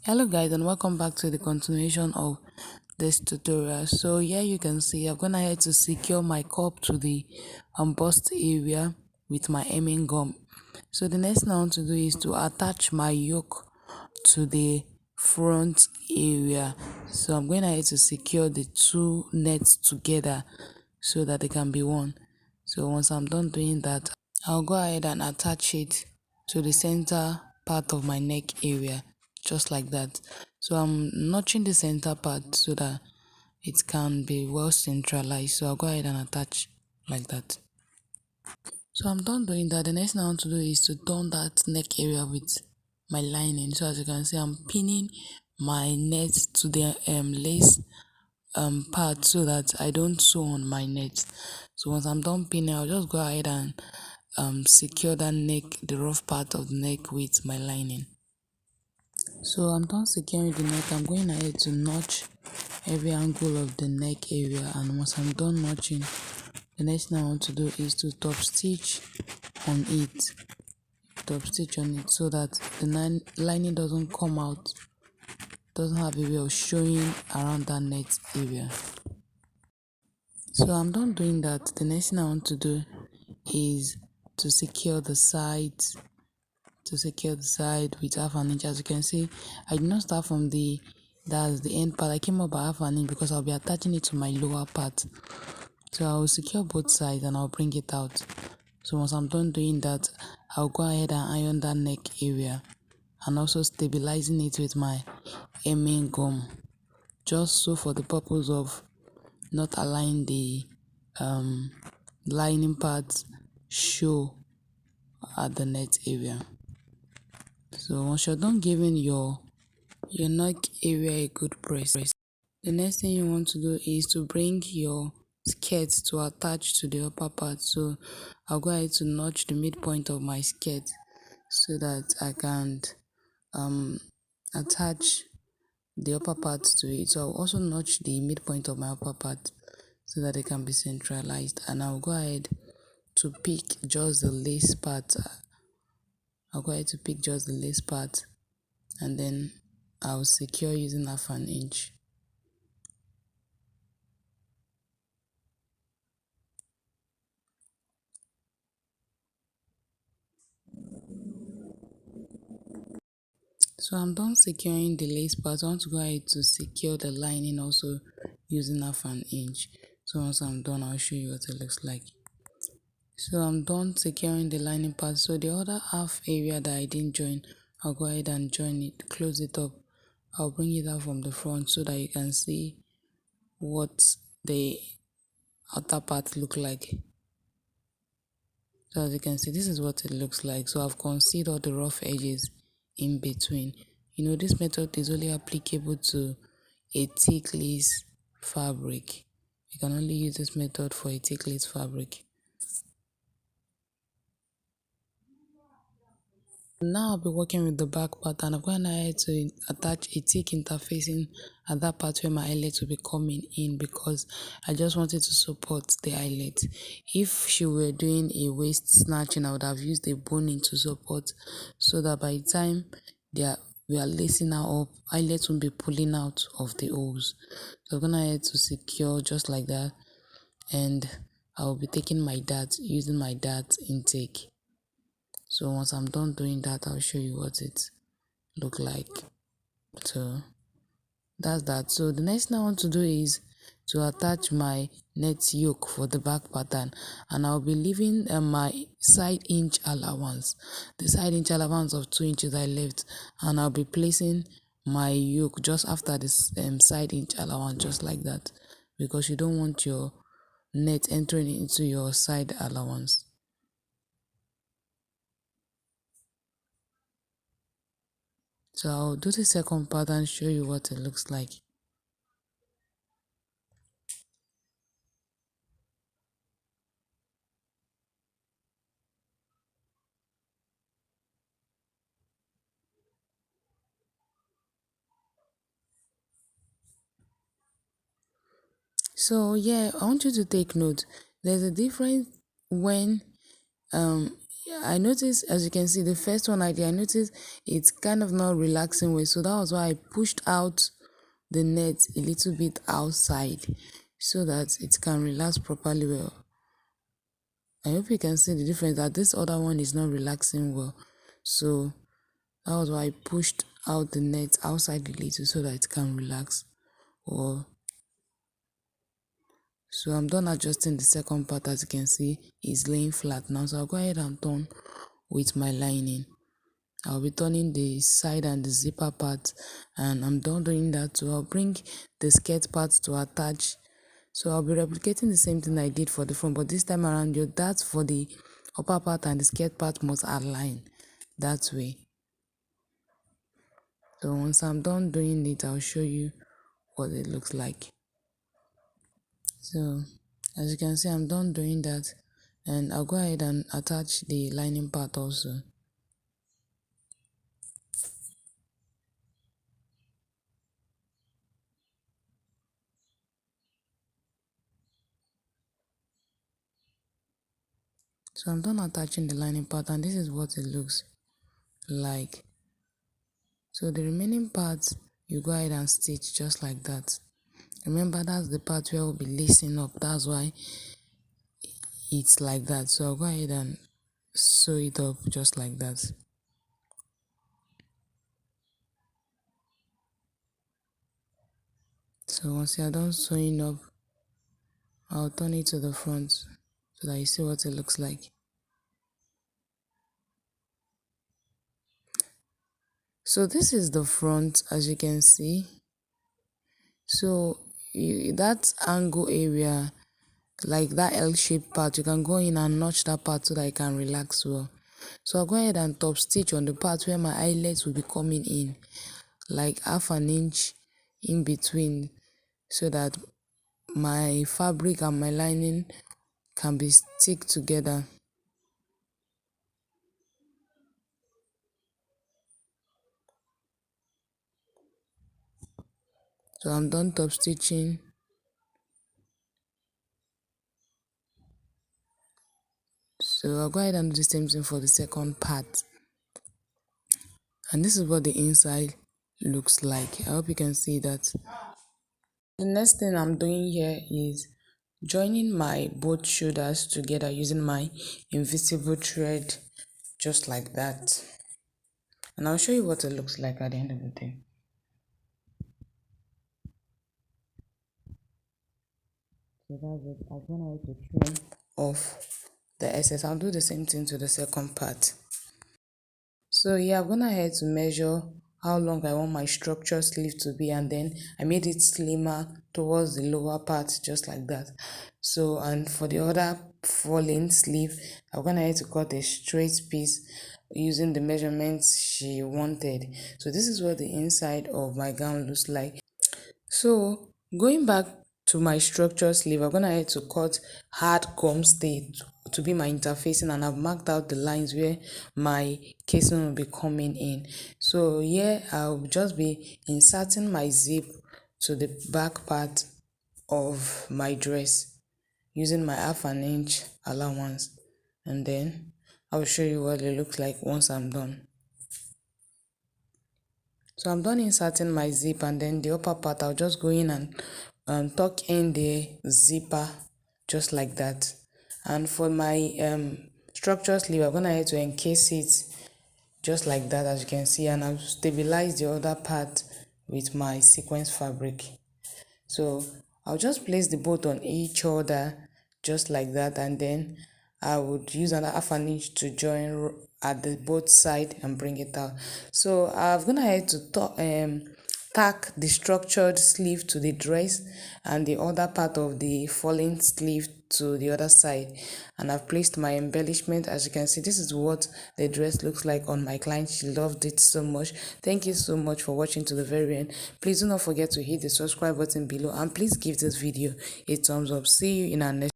Hello guys, and welcome back to the continuation of this tutorial. So here you can see I've gone ahead to secure my cup to the bust area with my hemming gum. So the next thing I want to do is to attach my yoke to the front area. So I'm going ahead to secure the two nets together so that they can be one. So once I'm done doing that, I'll go ahead and attach it to the center part of my neck area, just like that. So I'm notching the center part so that it can be well centralized. So I'll go ahead and attach like that. So I'm done doing that. The next thing I want to do is to turn that neck area with my lining. So as you can see, I'm pinning my net to the lace part so that I don't sew on my net. So once I'm done pinning, I'll just go ahead and secure that neck, the rough part of the neck with my lining. So I'm done securing the neck. I'm going ahead to notch every angle of the neck area, and once I'm done notching, the next thing I want to do is to top stitch on it. Top stitch on it so that the lining doesn't come out, doesn't have a way of showing around that net area. So I'm done doing that. The next thing I want to do is to secure the sides, with half an inch. As you can see, I did not start from that's the end part. I came up by half an inch because I'll be attaching it to my lower part. So I'll secure both sides and I'll bring it out. So once I'm done doing that, I'll go ahead and iron that neck area and also stabilizing it with my hemming gum, just so for the purpose of not allowing the lining part show at the net area. So once you're done giving your neck area a good press, the next thing you want to do is to bring your skirt to attach to the upper part. So I'll go ahead to notch the midpoint of my skirt so that I can attach the upper part to it. So I'll also notch the midpoint of my upper part so that it can be centralized, and I'll go ahead to pick just the lace part. And then I'll secure using half an inch. So I'm done securing the lace part. I want to go ahead to secure the lining also using half an inch. So once I'm done, I'll show you what it looks like. So I'm done securing the lining part. So the other half area that I didn't join, I'll go ahead and join it, close it up. I'll bring it out from the front so that you can see what the outer part look like. So as you can see, this is what it looks like. So I've concealed all the rough edges in between. This method is only applicable to a thick lace fabric. You can only use this method for a thick lace fabric. Now I'll be working with the back part, and I'm going ahead to attach a thick interfacing at that part where my eyelet will be coming in, because I just wanted to support the eyelet. If she were doing a waist snatching, I would have used a boning to support, so that by the time we are lacing her up, eyelet won't be pulling out of the holes. So I'm going ahead to secure just like that, and I'll be taking my dart, using my dart intake. So once I'm done doing that, I'll show you what it look like. So that's that. So the next thing I want to do is to attach my net yoke for the back pattern, and I'll be leaving my side inch allowance, the side inch allowance of 2 inches I left, and I'll be placing my yoke just after this side inch allowance, just like that, because you don't want your net entering into your side allowance. So I'll do the second part and show you what it looks like. So yeah, I want you to take note. There's a difference when Yeah, I noticed, as you can see, the first one I did, I noticed it's kind of not relaxing way. So that was why I pushed out the net a little bit outside so that it can relax properly well. I hope you can see the difference that this other one is not relaxing well. So that was why I pushed out the net outside a little so that it can relax. Or so I'm done adjusting the second part. As you can see, it's laying flat now. So I'll go ahead and turn with my lining. I'll be turning the side and the zipper part, and I'm done doing that. So I'll bring the skirt part to attach. So I'll be replicating the same thing I did for the front, but this time around your darts for the upper part and the skirt part must align that way. So once I'm done doing it, I'll show you what it looks like. So as you can see, I'm done doing that, and I'll go ahead and attach the lining part also. So I'm done attaching the lining part, and this is what it looks like. So the remaining parts, you go ahead and stitch just like that. Remember, that's the part where we'll be lacing up. That's why it's like that. So I'll go ahead and sew it up just like that. So once you're done sewing up, I'll turn it to the front so that you see what it looks like. So this is the front, as you can see. So that angle area, like that L-shaped part, you can go in and notch that part so that it can relax well. So I'll go ahead and top stitch on the part where my eyelets will be coming in, like half an inch in between, so that my fabric and my lining can be stick together. So I'm done top stitching. So I'll go ahead and do the same thing for the second part. And this is what the inside looks like. I hope you can see that. The next thing I'm doing here is joining my both shoulders together using my invisible thread, just like that. And I'll show you what it looks like at the end of the day. So that's it. I'm gonna have to trim off the excess. I'll do the same thing to the second part. So yeah, I've gone ahead to measure how long I want my structure sleeve to be, and then I made it slimmer towards the lower part, just like that. So, and for the other falling sleeve, I've gone ahead to cut a straight piece using the measurements she wanted. So this is what the inside of my gown looks like. So going back to my structure sleeve, I'm gonna head to cut hard gum stay to be my interfacing, and I've marked out the lines where my casing will be coming in. So here I'll just be inserting my zip to the back part of my dress using my half an inch allowance, and then I'll show you what it looks like once I'm done. So I'm done inserting my zip, and then the upper part I'll just go in and tuck in the zipper just like that. And for my structure sleeve, I'm gonna have to encase it just like that, as you can see, and I'll stabilize the other part with my sequence fabric. So I'll just place the both on each other just like that, and then I would use another half an inch to join at the both side and bring it out. So I'm gonna head to tack the structured sleeve to the dress and the other part of the falling sleeve to the other side, and I've placed my embellishment. As you can see, this is what the dress looks like on my client. She loved it so much. Thank you so much for watching to the very end. Please do not forget to hit the subscribe button below, and please give this video a thumbs up. See you in our next